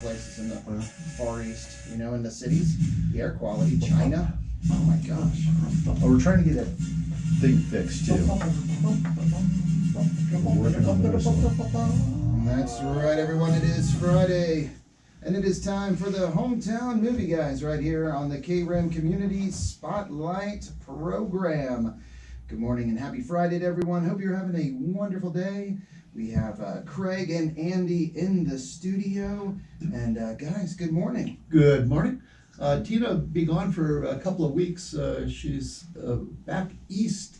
places in the Far East, in the cities. The air quality, China. Oh my gosh. Oh, we're trying to get that thing fixed too. We're working on the whistle. That's right, everyone. It is Friday, and it is time for the Hometown Movie Guys right here on the KRIM Community Spotlight Program. Good morning and happy Friday to everyone. Hope you're having a wonderful day. We have Craig and Andy in the studio. And guys, good morning. Good morning. Tina be gone for a couple of weeks. She's back east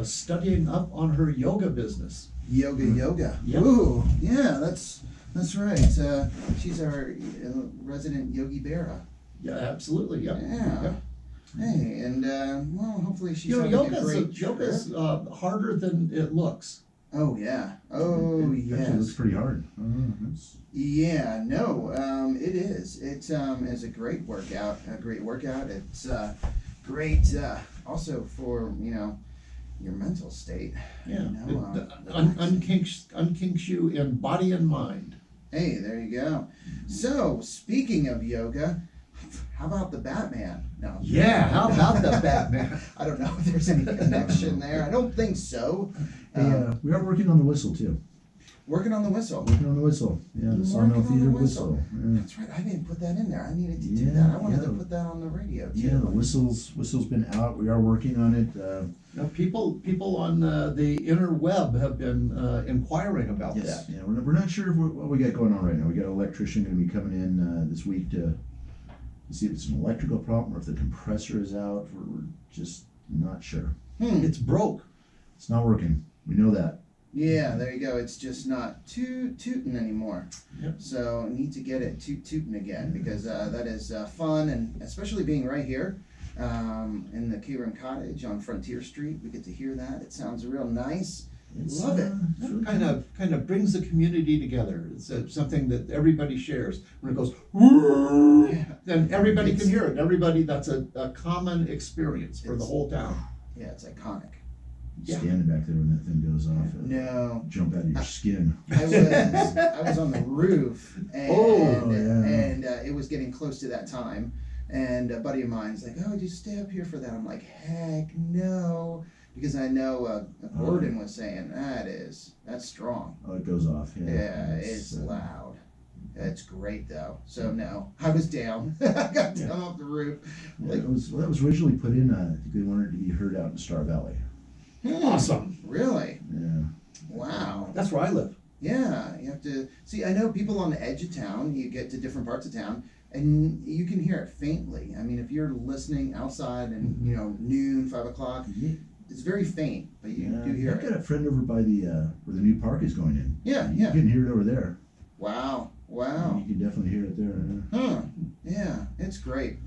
studying up on her yoga business. Yoga. Yep. Ooh, yeah, that's right. She's our resident Yogi Berra. Yeah, absolutely. Yep. Yeah. Yep. Hey, and well, hopefully she's having a great yoga's harder than it looks. Oh yeah. Oh It actually looks pretty hard. Yeah, no, it is. It's a great workout. It's great also for your mental state. Yeah. Unkinks you in body and mind. Hey, there you go. So speaking of yoga, how about the Batman? No. Yeah. How about the Batman? I don't know if there's any connection there. I don't think so. Hey, we are working on the whistle too. Working on the whistle. Yeah, the Sawmill Theatre whistle. Yeah. That's right. I didn't put that in there. I needed to do that. I wanted to put that on the radio too. Yeah, the whistle's been out. We are working on it. Now, people on the interweb have been inquiring about Yes. that. Yeah, we're not sure what we got going on right now. We got an electrician going to be coming in this week to see if it's an electrical problem or if the compressor is out. We're just not sure. It's broke. It's not working. We know that. Yeah, there you go. It's just not tootin' anymore. Yep. So need to get it tootin' again because that is fun, and especially being right here in the KRIM Cottage on Frontier Street, we get to hear that. It sounds real nice. Love it. Really Kind of brings the community together. It's something that everybody shares. When it goes, "Woo," then everybody can hear it. That's a common experience for the whole town. Yeah, it's iconic. Yeah. Standing back there when that thing goes off. No. Jump out of your skin. I was on the roof, and yeah. it was getting close to that time, and a buddy of mine's like, "Oh, just stay up here for that." I'm like, "Heck no," because I know Gordon was saying that's strong. Oh, it goes off. Yeah, it's loud. It's great though. So no, I was down. I got down off the roof. Yeah, that was originally put in. I think they wanted it to be heard out in Star Valley. Awesome. Really? Yeah. Wow. That's where I live. Yeah, you have to see. I know people on the edge of town. You get to different parts of town, and you can hear it faintly. I mean, if you're listening outside and noon, 5 o'clock, it's very faint, but you do hear I've got it. a friend over by the where the new park is going in. Yeah. You can hear it over there. Wow. You can definitely hear it there. Huh. Yeah, it's great.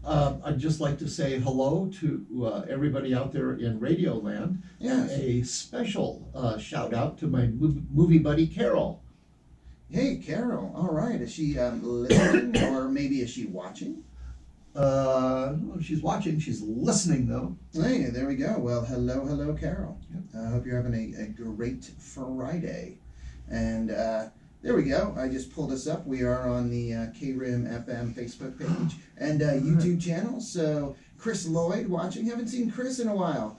I'd just like to say hello to everybody out there in Radio Land. Yes. A special shout out to my movie buddy Carol. Hey, Carol. All right. Is she listening, or maybe is she watching? She's watching. She's listening though. Hey, there we go. Well, hello, Carol. Yep. I hope you're having a great Friday. And there we go. I just pulled us up. We are on the KRIM FM Facebook page and YouTube channel. So Chris Lloyd watching. Haven't seen Chris in a while.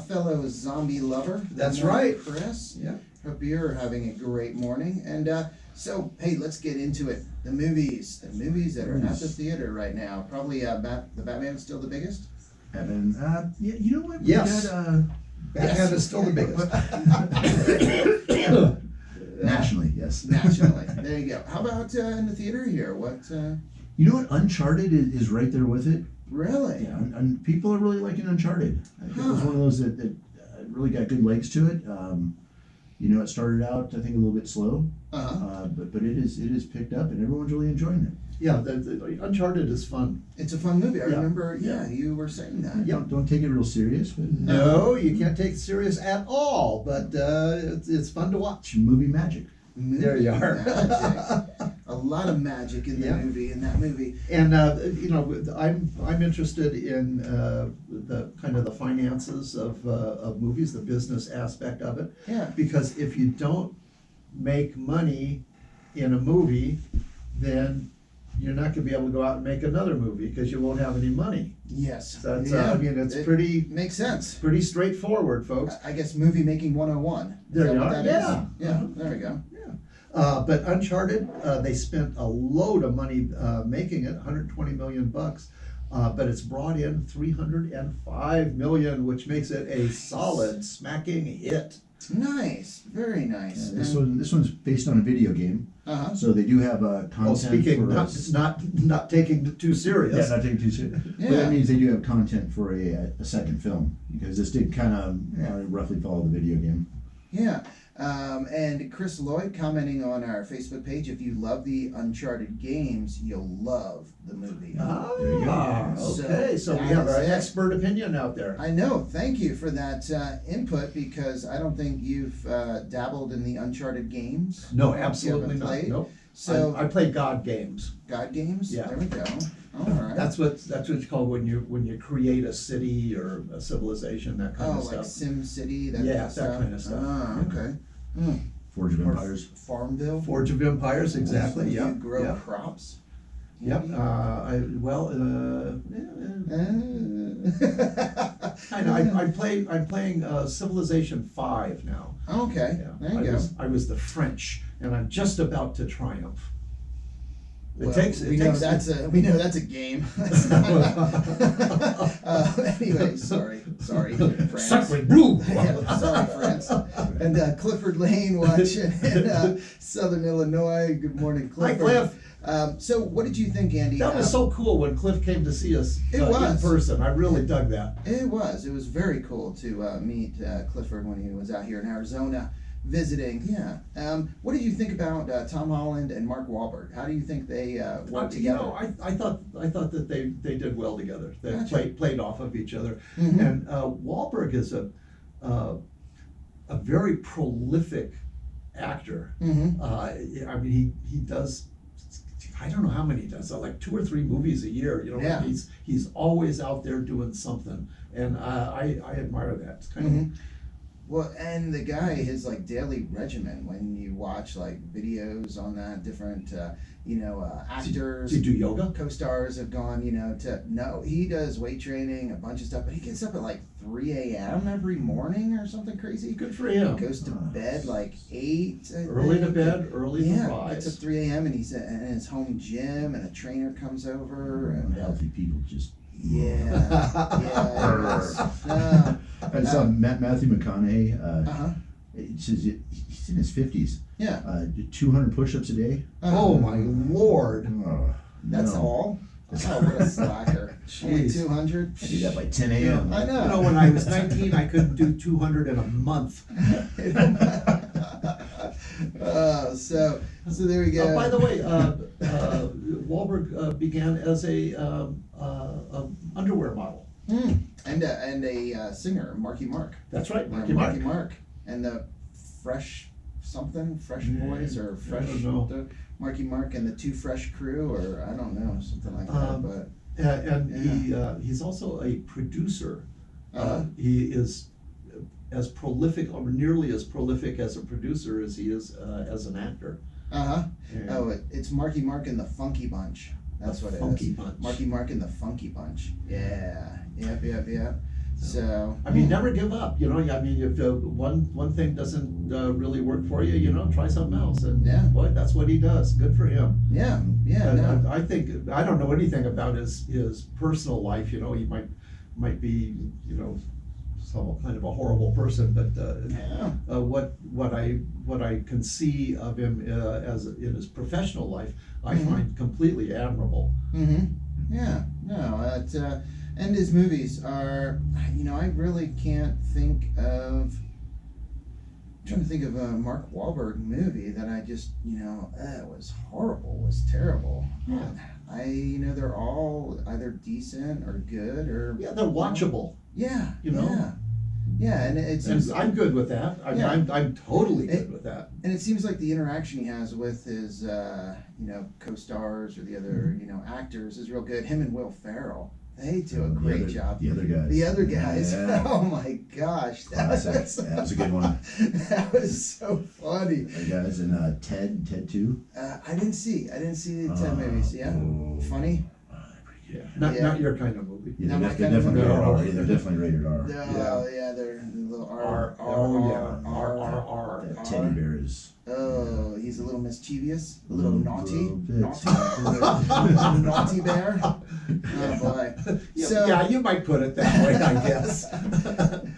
Fellow zombie lover. That's right, Chris. Yeah. Hope you're having a great morning. And so, hey, let's get into it. The movies that are at the theater right now. Probably the Batman is still the biggest. And yeah, you know what? Yes. We got, Batman is still the biggest. nationally, yes. Nationally. There you go. How about in the theater here? What? You know what? Uncharted is right there with it. Really? Yeah, and people are really liking Uncharted. I think it was one of those that really got good legs to it. It started out I think a little bit slow, but it is picked up and everyone's really enjoying it. Yeah, the Uncharted is fun. It's a fun movie. I Yeah. remember. Yeah, you were saying that. Yeah, don't take it real serious, but No, you can't take it serious at all, but it's fun to watch. movie magic. There you are. Magic. A lot of magic in Yeah. in that movie. And I'm interested in the kind of the finances of movies, the business aspect of it. Yeah. Because if you don't make money in a movie, then you're not gonna be able to go out and make another movie because you won't have any money. Yes. So that's, Yeah. I mean, it's It pretty makes sense. pretty straightforward, folks. I guess movie making 101. Is There that you what are. that is? Yeah. Yeah, there we go. But Uncharted, they spent a load of money making it, 120 million bucks. But it's brought in 305 million, which makes it a solid smacking hit. Nice, very nice. This one's based on a video game, Uh-huh. so they do have content. Well, speaking, for not taking it too serious. Yeah, not taking too serious. But Yeah. that means they do have content for a second film, because this did kind of roughly follow the video game. Yeah. And Chris Lloyd commenting on our Facebook page, if you love the Uncharted games, you'll love the movie. There you go. Okay, so we that have is an it. expert opinion out there. I know. Thank you for that input, because I don't think you've dabbled in the Uncharted games. No, You absolutely haven't not. played? Nope. So I play God games. God games. Yeah. There we go. All right. That's what it's called when you create a city or a civilization, that kind Oh, of like stuff. Sim City. That Yeah, that kind of stuff. Ah, Yeah. okay. Forge of Or Empires. Farmville. Forge of Empires, exactly. You Yeah. grow Yeah. crops. Yep. Maybe? I'm playing Civilization 5 now. Okay. Yeah. There you go. I was the French, and I'm just about to triumph. Well, It we know takes that's a game. Anyway, sorry, France. Sacre bleu! Yeah, sorry, France. And Clifford Lane watching in Southern Illinois. Good morning, Hi, Clifford. Cliff. So, what did you think, Andy? That was so cool when Cliff came to see us It in was. person. I really dug that. It was very cool to meet Clifford when he was out here in Arizona visiting. Yeah. What did you think about Tom Holland and Mark Wahlberg? How do you think they worked together? I thought that they did well together. They Gotcha. played off of each other. Mhm. And Wahlberg is a very prolific actor. Mm-hmm. I mean, he does. I don't know how many he does. Like 2 or 3 movies a year. You know, Yeah. he's always out there doing something, and I admire that. It's kind Mhm. Well, and the guy, his like daily regimen, when you watch like videos on that, different actors, Does he do yoga? co-stars have gone, he does weight training, a bunch of stuff, but he gets up at like 3 a.m. every morning or something crazy. Good for him. Goes to bed like 8. I Early to think. bed, early to Yeah, rise. gets up 3 a.m. and he's in his home gym, and a trainer comes over, and Healthy people just. yeah. I saw Matthew McConaughey. Uh-huh. It says he's in his 50s. Yeah. 200 push-ups a day. Oh my Lord! That's no. all. Oh, what a slacker. Only Jeez. 200. I do that by 10 a.m. I know. You know, when I was 19, I couldn't do 200 in a month. So there we go. By the way, Wahlberg began as a underwear model. And a singer, Marky Mark. That's right, Yeah, Marky Marky Mark. Mark. And the Fresh Yeah, Boys, or I Fresh don't know. Marky Mark and the Two Fresh Crew, or I don't know, something like that. But And he's also a producer. He is as prolific, or nearly as prolific as a producer as he is as an actor. And Oh, it's Marky Mark and the Funky Bunch. That's what it is. Funky Bunch. Marky Mark and the Funky Bunch. Yeah. Yep. So. I mean, never give up. You know, I mean, if one thing doesn't really work for you, try something else. And Yeah. boy, that's what he does. Good for him. Yeah. And No. I think I don't know anything about his personal life. He might be some kind of a horrible person, but Yeah. what I can see of him as in his professional life, I find completely admirable. Yeah. No. And his movies are, I really can't think of. I'm trying to think of a Mark Wahlberg movie that I just, was horrible, was terrible. Yeah. They're all either decent or good or. Yeah, they're watchable. Yeah. You know? Yeah, and it seems. And I'm good with that. I mean, Yeah. I'm totally good with that. And it seems like the interaction he has with his, co-stars or the other, actors is real good. Him and Will Ferrell. They do a great job. The other guys. The other guys. Yeah. Oh my gosh. That was a good one. That was so funny. The guys and Ted 2. I didn't see the 10 movies. Yeah. Funny. Yeah. Not your kind of movie. Yeah, Not they're my kind of definitely rated movie. R. Yeah, they're definitely rated R. Yeah, they're a little R. That teddy bear is. Oh, he's a little mischievous, a little naughty. Little Naughty bear. Oh boy. So Yeah, you might put it that way, I guess.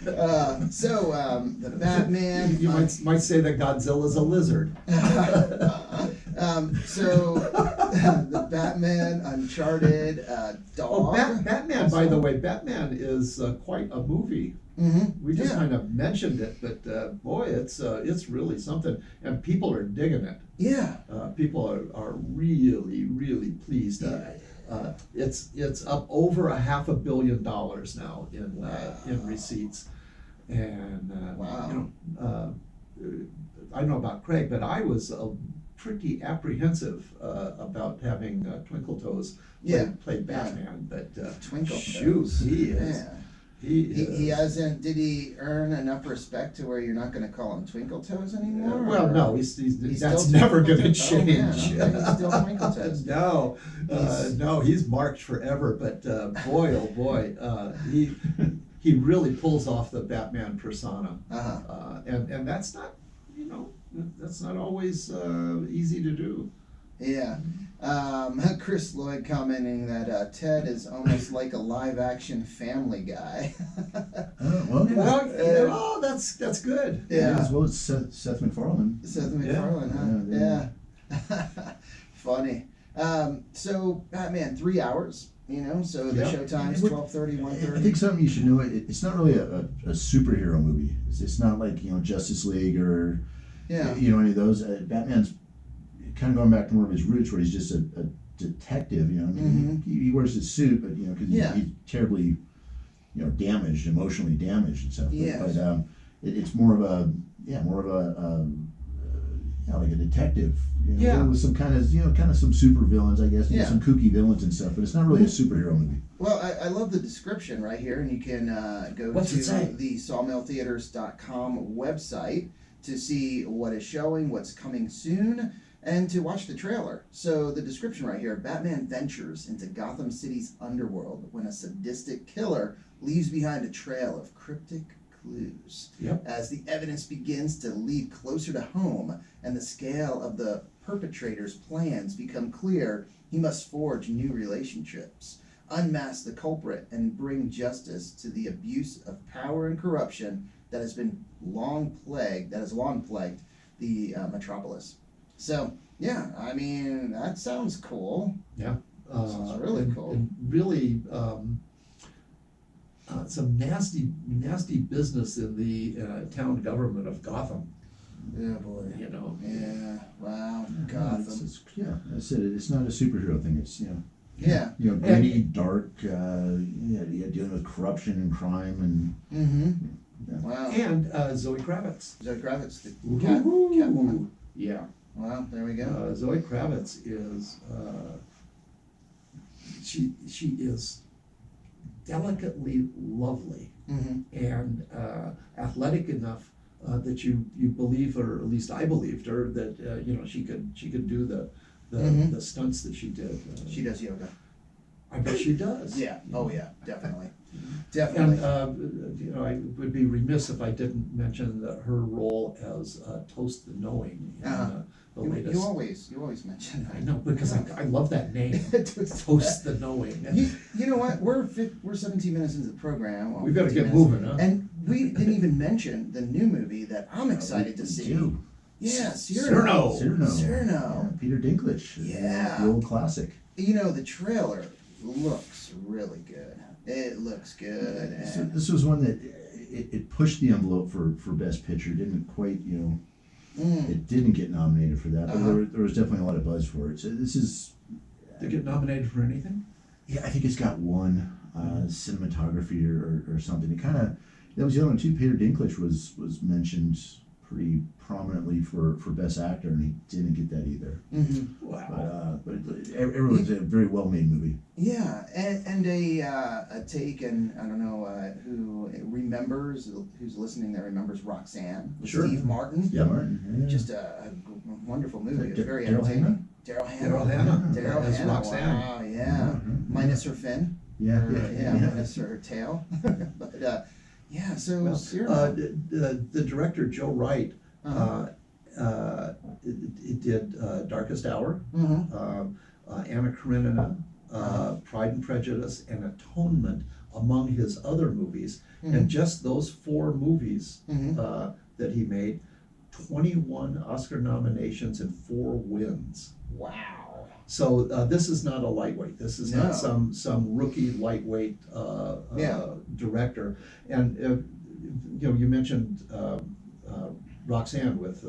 The Batman. You might say that Godzilla's a lizard. The Batman, Uncharted, Dog. Oh, Batman, by the way, Batman is quite a movie. Mm-hmm. We just kind of mentioned it, but boy, it's really something, and people are digging it. Yeah. People are really, really pleased. It's up over $500 million now in receipts, and Wow. I don't know about Craig, but I was pretty apprehensive about having Twinkle Toes play Batman, but Twinkle shoot, Toes. he is. Yeah. He hasn't. Did he earn enough respect to where you're not going to call him Twinkle Toes anymore? Well, or- no, He's that's still never Twinkle going to Toes? Oh, man, change. okay, he's still Twinkle Toes. No, he's marked forever. But boy, oh boy, he really pulls off the Batman persona, and that's not that's not always easy to do. Yeah. Chris Lloyd commenting that Ted is almost like a live-action Family Guy. Well, that's good. Yeah. As well as Seth MacFarlane. Seth MacFarlane, huh? Yeah. Funny. So Batman, 3 hours. So the show time's 12:30, 1:30. I think something you should know. It's not really a superhero movie. It's not like Justice League or any of those. Batman's kind of going back to more of his roots, where he's just a detective. He wears his suit, but because he's terribly damaged, emotionally damaged and stuff. Yeah. But it's more of a like a detective. With some kind of some super villains, I guess. Some kooky villains and stuff. But it's not really a superhero movie. Well, I love the description right here, and you can go What's it say? to the sawmilltheaters.com website to see what is showing, what's coming soon, and to watch the trailer. So the description right here: Batman ventures into Gotham City's underworld when a sadistic killer leaves behind a trail of cryptic clues. Yep. As the evidence begins to lead closer to home and the scale of the perpetrator's plans become clear, he must forge new relationships, unmask the culprit, and bring justice to the abuse of power and corruption that has long plagued the metropolis. So that sounds cool. Yeah. Sounds really cool. And really, some nasty business in the town government of Gotham. Yeah, boy. Yeah. Wow. Gotham. I said it. It's not a superhero thing. It's Yeah. gritty, dark. Dealing with corruption and crime and. Wow. And Zoe Kravitz. Zoe Kravitz, the Woo-hoo. Catwoman. Yeah. Wow. There we go. Zoe Kravitz is she is delicately lovely and athletic enough that you believe, or at least I believed her, that she could do the stunts that she did. She does yoga. I bet she does. Yeah. Oh yeah. Definitely. And Definitely. I would be remiss if I didn't mention her role as Toast the Knowing in the latest. You always mention that. I know, because I love that name. Toast the Knowing. You know what? We're 17 minutes into the program. Well, We've got to 15 get minutes. moving, huh? And we didn't even mention the new movie that I'm excited to see. Yeah, Cyrano. Yeah, Peter Dinklage. Yeah. The old classic. The trailer looks really good. It looks good. And This was one that it pushed the envelope for Best Picture. Didn't quite, it didn't get nominated for that, but there was definitely a lot of buzz for it. So this is. Did it get nominated for anything? Yeah, I think it's got one cinematography or something. That was the other one too. Peter Dinklage was mentioned pretty prominently for Best Actor, and he didn't get that either. Mm-hmm. Wow. But Everyone's a very well-made movie. Yeah, and a take, and I don't know who remembers, who's listening that remembers Roxanne with Sure. Steve Martin. Yeah, Martin. Yeah. Just a wonderful movie. It was very Daryl entertaining. Daryl Hannah. Daryl As Hannah. Roxanne. Wow, yeah. Minus her fin. Yeah, Yeah, minus her tail. But yeah, so Well, Cyrano. the director Joe Wright Uh-huh. it did Darkest Hour, Mhm. Anna Karenina, Pride and Prejudice, and Atonement among his other movies. And just those 4 movies that he made, 21 Oscar nominations and 4 wins. Wow. So this is not a lightweight. This is No. not some rookie lightweight Yeah. director. And you mentioned Roxanne with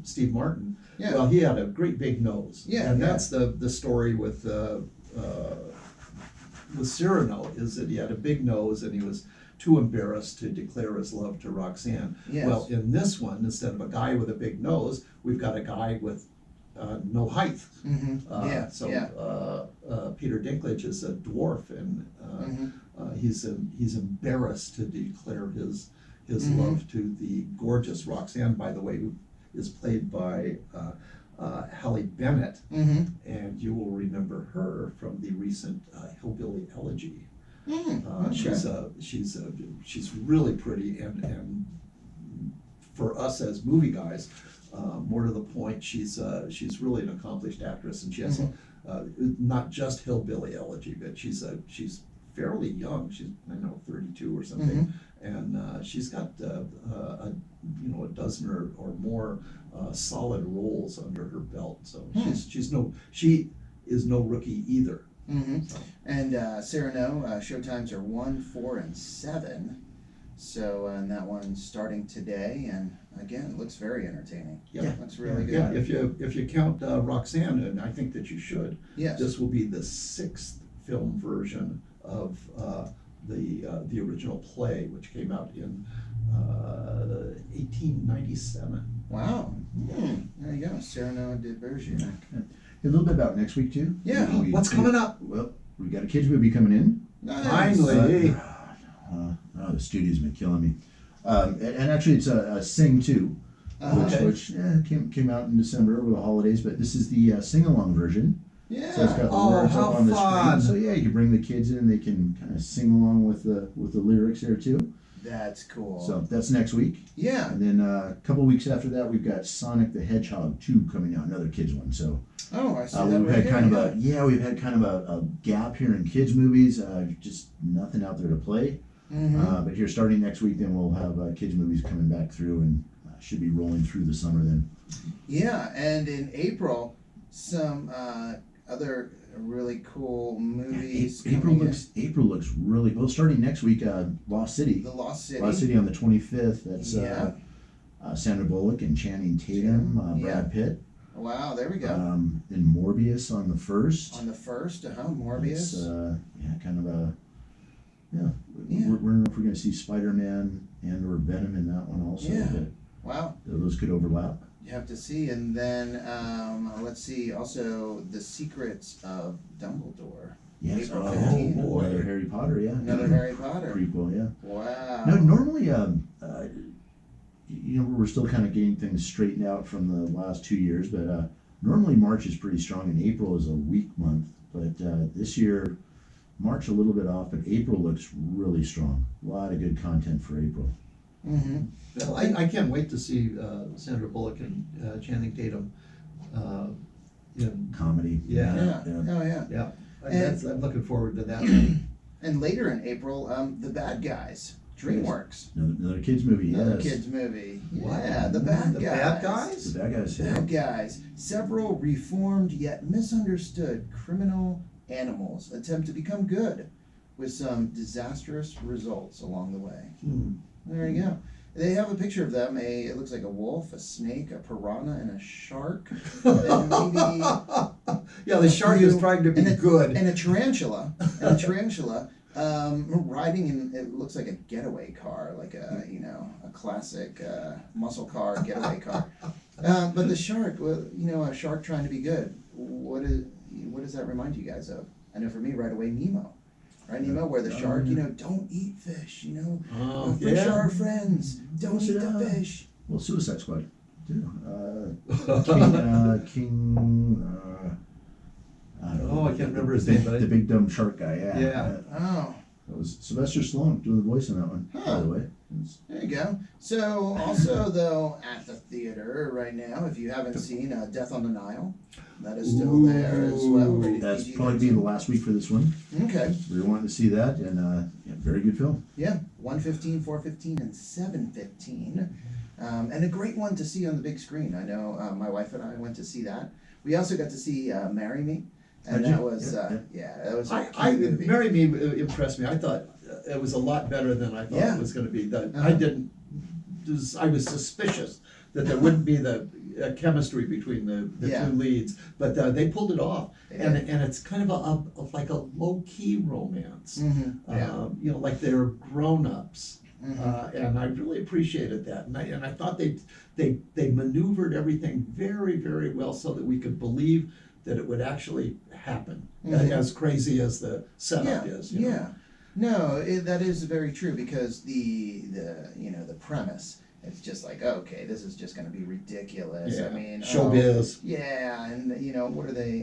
Steve Martin. Yeah. Well, he had a great big nose. Yeah, and yeah. that's the story with Cyrano, is that he had a big nose and he was too embarrassed to declare his love to Roxanne. Yes. Well, in this one, instead of a guy with a big nose, we've got a guy with no height. Yeah. So yeah. Peter Dinklage is a dwarf, and he's embarrassed to declare his love to the gorgeous Roxanne, by the way, who is played by Halle Bennett, and you will remember her from the recent Hillbilly Elegy. She's really pretty, and for us as movie guys, more to the point, she's really an accomplished actress, and she has not just Hillbilly Elegy, but she's fairly young. She's 32 or something, and she's got a dozen or more solid roles under her belt. So she is no rookie either. So. And Cyrano, showtimes are 1, 4, and 7. So, and that one's starting today, and again, it looks very entertaining. Yeah. Looks really good. Yeah, if you count Roxanne, and I think that you should, Yes. this will be the 6th film version of the original play, which came out in 1897. Wow. There you go. Cyrano de Bergerac. A little bit about next week too. Yeah. What's coming up? Well, we got a kids movie coming in. Nice. Finally. The studio's been killing me. And actually, it's a Sing 2, which came out in December over the holidays. But this is the sing-along version. Yeah. So it's got the Oh, words how up on the fun. screen. So yeah, you can bring the kids in; they can kind of sing along with the lyrics there too. That's cool. So that's next week. Yeah. And then a couple weeks after that, we've got Sonic the Hedgehog 2 coming out, another kids one. So Oh, I see that we've right had here. kind of we've had kind of a gap here in kids movies. Just nothing out there to play. But here starting next week, then we'll have kids movies coming back through, and should be rolling through the summer then. Yeah, and in April, some other really cool movies. April looks really well. Starting next week, Lost City. The Lost City. Lost City on the 25th. That's Yeah. Sandra Bullock and Channing Tatum, Brad Pitt. Wow, there we go. Then Morbius on the 1st. On the 1st, Morbius. It's, kind of a Yeah. We're don't know if we're going to see Spider-Man and or Venom in that one also. Yeah. But Wow. those could overlap. You have to see, and then let's see. Also, The Secrets of Dumbledore. Yes. April Oh, 15th. boy. Another Harry Potter, yeah. Another Harry Potter. Prequel, yeah. Wow. No, normally, we're still kind of getting things straightened out from the last 2 years, but normally March is pretty strong, and April is a weak month. But this year, March a little bit off, but April looks really strong. A lot of good content for April. Well, I can't wait to see Sandra Bullock and Channing Tatum in Comedy. Yeah. Oh, yeah. Yeah. And- I'm looking forward to that. And later in April, The Bad Guys Dreamworks. Another kids movie, Another yes. kids movie. What? Yeah, The Bad The Guys. Bad Guys? The Bad Guys, yeah. Bad Guys. Several reformed yet misunderstood criminal animals attempt to become good with some disastrous results along the way. There you go. They have a picture of them. It looks like a wolf, a snake, a piranha, and a shark. And maybe Yeah, the shark is trying to be good. and a tarantula. Riding in, it looks like a getaway car, like a classic muscle car getaway car. But the shark, a shark trying to be good. What is what does that remind you guys of? I know for me right away, Nemo. Right, Nemo, where the shark, don't eat fish, fish are our friends, don't eat the fish. Well, Suicide Squad, too. I don't know. I can't remember his name, but the big dumb shark guy, yeah. Yeah. Oh. That was Sylvester Stallone doing the voice on that one, by the way. There you go. So, also, though, at the theater right now, if you haven't seen Death on the Nile, that is still there as well. That's probably being the last week for this one. Okay. We were wanting to see that, and very good film. Yeah, 1:15, 4:15, and 7:15. And a great one to see on the big screen. I know my wife and I went to see that. We also got to see Marry Me. And that was, that was a cute movie. Marry Me impressed me. I thought it was a lot better than I thought it was going to be. I was suspicious that there wouldn't be the chemistry between the two leads, but they pulled it off. And it's kind of like a low-key romance. Like they're grown-ups. And I really appreciated that. And I thought they maneuvered everything very, very well so that we could believe that it would actually happen, as crazy as the setup is. No, that is very true, because the premise, it's just like, okay, this is just going to be ridiculous. I mean, showbiz. And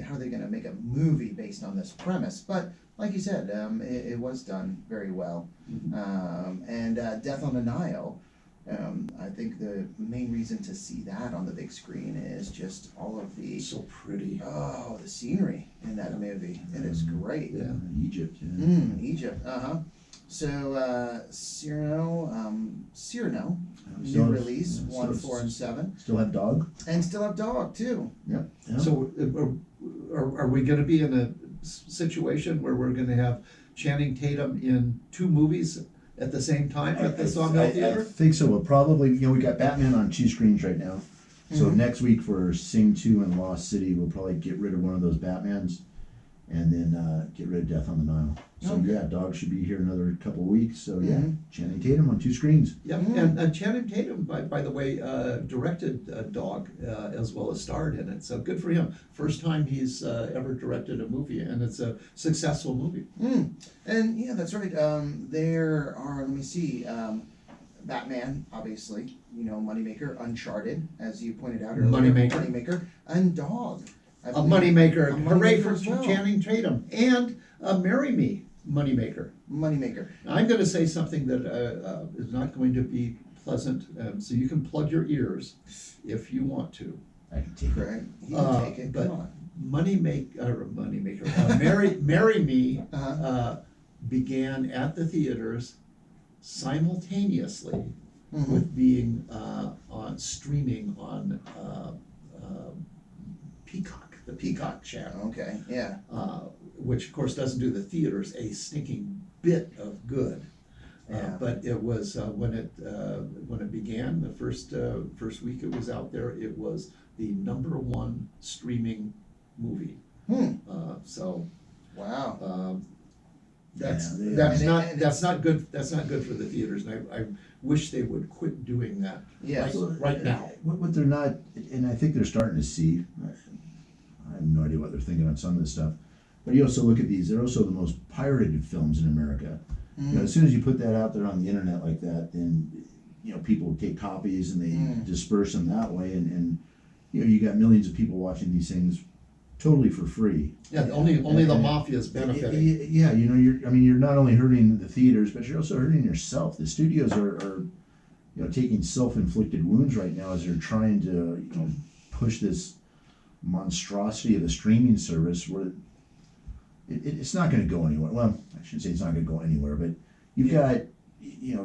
how are they going to make a movie based on this premise? But like you said, it was done very well. And Death on the Nile. I think the main reason to see that on the big screen is just all of the so pretty. Oh, the scenery in that movie. It is great. Yeah, Egypt. Egypt. So Cyrano, Still new release 1, 4, and 7. Still have Dog. And still have Dog too. Yep. So are we going to be in a situation where we're going to have Channing Tatum in 2 movies at the same time at the Sawmill Theatre? I think so. We'll probably, we got Batman on 2 screens right now. So next week for Sing 2 and Lost City, we'll probably get rid of one of those Batmans and then get rid of Death on the Nile. So Dog should be here another couple of weeks. So Channing Tatum on 2 screens. Yep, and Channing Tatum, by the way, directed Dog as well as starred in it. So good for him. First time he's ever directed a movie, and it's a successful movie. And that's right. There are, let me see, Batman, obviously, Moneymaker, Uncharted, as you pointed out earlier. Moneymaker, and Dog. A moneymaker. Hooray for as well. Channing Tatum. And Marry Me, moneymaker. I'm going to say something that is not going to be pleasant, so you can plug your ears if you want to. I can take it. You can take it. But Come on. Marry Me began at the theaters simultaneously with being streaming on Peacock, the Peacock channel. Okay, which of course doesn't do the theaters a stinking bit of good. But it was when it began, the first week it was out there, it was the #1 streaming movie. So wow. That's not good. That's not good for the theaters, and I wish they would quit doing that. Right now. What they're not, and I think they're starting to see. I have no idea what they're thinking on some of this stuff, but you also look at these. They're also the most pirated films in America. As soon as you put that out there on the internet like that, then people take copies and they disperse them that way, and you got millions of people watching these things totally for free. Yeah, only the mafia is benefiting. Yeah, you're not only hurting the theaters, but you're also hurting yourself. The studios are taking self-inflicted wounds right now as they're trying to push this monstrosity of a streaming service where it's not going to go anywhere. Well, I shouldn't say it's not going to go anywhere, but you've got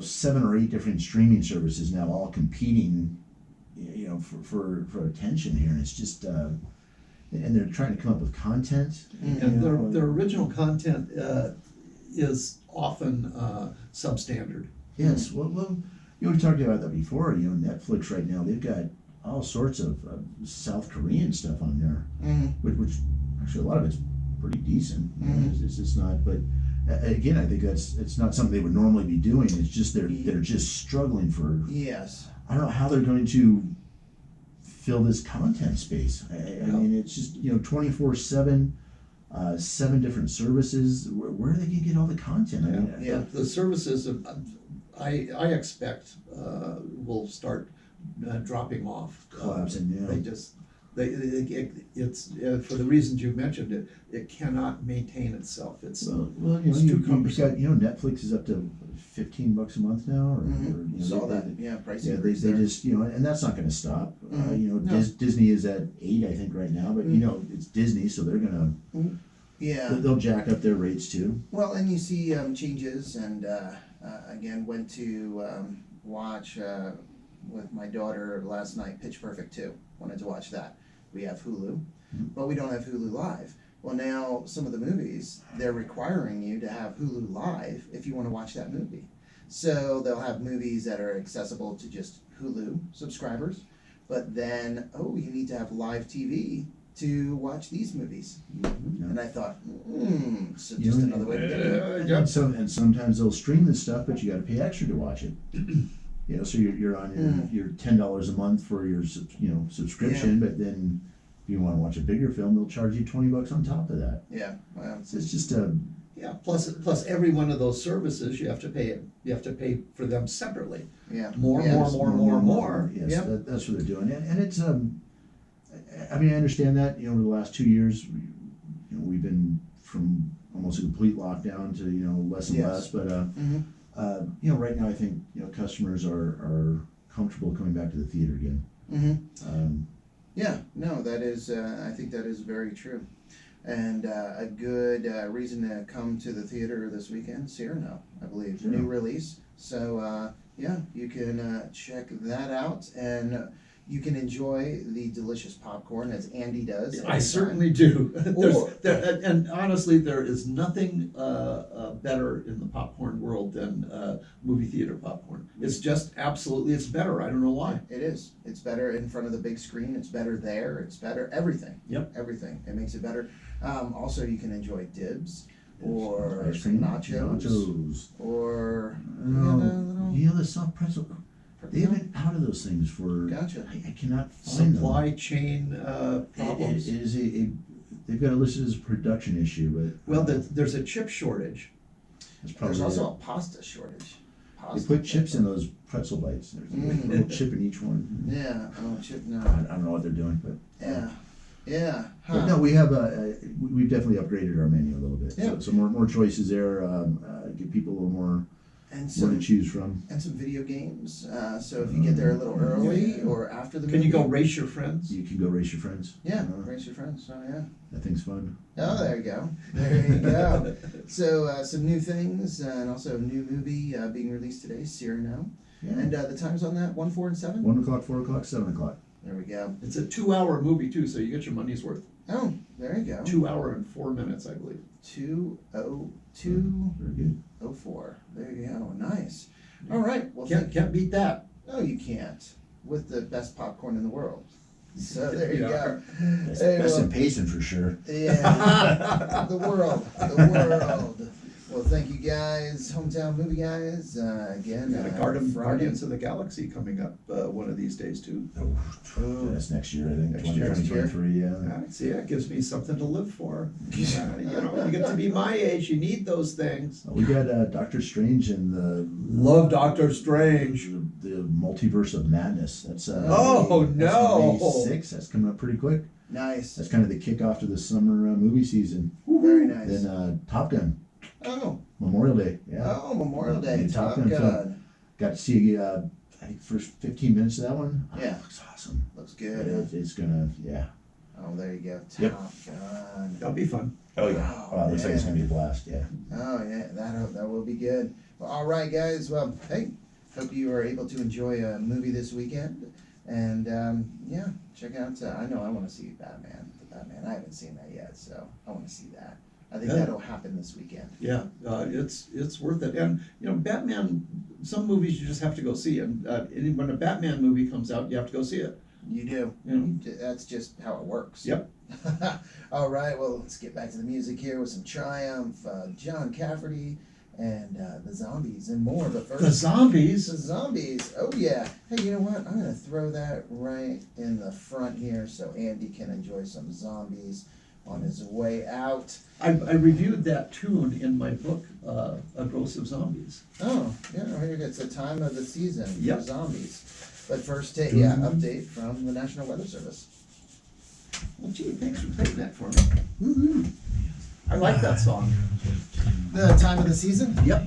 7 or 8 different streaming services now all competing for attention here, and it's just and they're trying to come up with content. And their original content is often substandard. Yes, well, we talked about that before. Netflix right now, they've got all sorts of South Korean stuff on there, which actually a lot of it's pretty decent. It's just not, but again, I think it's not something they would normally be doing. It's just they're just struggling for. Yes. I don't know how they're going to fill this content space. I mean, it's just 24/7. 7 different services. Where are they going to get all the content? I mean, Yeah. The services, I expect, will start dropping off. Collapsing, yeah. It's for the reasons you mentioned. It cannot maintain itself. It's well, it's too you've got, cumbersome. Netflix is up to $15 a month now, or Saw they, that. Yeah, price Yeah, increase they there. just, and that's not going to stop. No. Disney is at 8, I think, right now, but it's Disney, so they're gonna Yeah. they'll jack up their rates too. Well, and you see changes, and again, went to watch with my daughter last night, Pitch Perfect 2. Wanted to watch that. We have Hulu, but we don't have Hulu Live. Well, now some of the movies, they're requiring you to have Hulu Live if you want to watch that movie. So they'll have movies that are accessible to just Hulu subscribers, but then, you need to have live TV to watch these movies. And I thought, so just another way to get it. And sometimes they'll stream this stuff, but you got to pay extra to watch it. So you're on your $10 a month for your subscription, but then if you want to watch a bigger film, they'll charge you $20 on top of that. Yeah, well, So it's just Plus every one of those services you have to pay. You have to pay for them separately. yeah, More. Yes, Yep. that's what they're doing, and it's I mean, I understand that over the last 2 years, we've been from almost a complete lockdown to less and Yes. less, but Mm-hmm. right now I think customers are comfortable coming back to the theater again. Mm-hmm. Yeah, no, that is, I think that is very true. And a good reason to come to the theater this weekend, Cyrano, I believe, Cyrano. new release. So, you can check that out, and you can enjoy the delicious popcorn as Andy does. every I time. certainly do. Or- And honestly, there is nothing better in the popcorn world than movie theater popcorn. It's just absolutely, it's better. I don't know why. It is. It's better in front of the big screen. It's better there. It's better everything. Yep. Everything. It makes it better. Also, you can enjoy dibs or Ice cream, nachos or the soft pretzel. They've been out of those things for. Gotcha. I cannot find Supply chain problems. It is they've got it listed as a production issue, but Well, there's a chip shortage. that's probably There's also it. a pasta shortage. They put chips in those pretzel bites. There's a little chip in each one. Yeah. Oh, chip. No. I don't know what they're doing, but Yeah. Yeah. But no, we have we've definitely upgraded our menu a little bit. Yeah. So more choices there. Give people a little more And to some choose from. video games. So if you get there a little early or after the movie. Can you go race your friends? You can go race your friends. Yeah, race your friends. Oh yeah. That thing's fun. Oh, there you go. There you go. So some new things and also a new movie being released today, Cyrano. Yeah. And the times on that, 1, 4, and 7? 1 o'clock, 4 o'clock, 7 o'clock. There we go. It's a 2-hour movie too, so you get your money's worth. Oh, there you go. 2 hour and 4 minutes, I believe. 2:02:04. Very good. There you go. Nice. All right. Well, Can't beat that. no, you can't. With the best popcorn in the world. So there you Yeah. go. Best, Hey, best well, in pacing for sure. yeah. The world. Well, thank you guys, hometown movie guys. Again, Friday. Guardians of the Galaxy coming up one of these days too. That's next year, I think. Next year. 2023, yeah. See, that gives me something to live for. You get to be my age, you need those things. We got Doctor Strange and the Love Doctor Strange. the Multiverse of Madness. That's Oh, that's no. May 6th. That's coming up pretty quick. Nice. That's kind of the kickoff to the summer movie season. Very nice. Then Top Gun, Oh, Memorial Day. Yeah. oh, Memorial Day. Yeah, Top Top Gun Gun. Got to see I think first 15 minutes of that one. Yeah. Looks awesome. Looks Yeah, good. it's gonna Oh, there you go. Yep. Top Gun. That'll be fun. Oh yeah. Oh, it looks like it's gonna be a blast. Yeah. Oh yeah, that will be good. Well, all right, guys. Well, hey, hope you are able to enjoy a movie this weekend, and yeah, check out. I know I want to see Batman. The Batman. I haven't seen that yet, so I want to see that. I think Yeah. that'll happen this weekend. Yeah, it's worth it. And Batman. Some movies you just have to go see, and when a Batman movie comes out, you have to go see it. You do. Yeah. That's just how it works. Yep. All right. Well, let's get back to the music here with some Triumph, John Cafferty, and the Zombies and more. But first, The Zombies. the Zombies. Oh yeah. Hey, you know what? I'm gonna throw that right in the front here so Andy can enjoy some Zombies. on his way out. I reviewed that tune in my book, Aggressive Zombies. Oh, yeah, here it's the time of the season for Yep. zombies. But first, update from the National Weather Service. Well, gee, thanks for playing that for me. Woo-hoo. I like that song. The time of the season? Yep.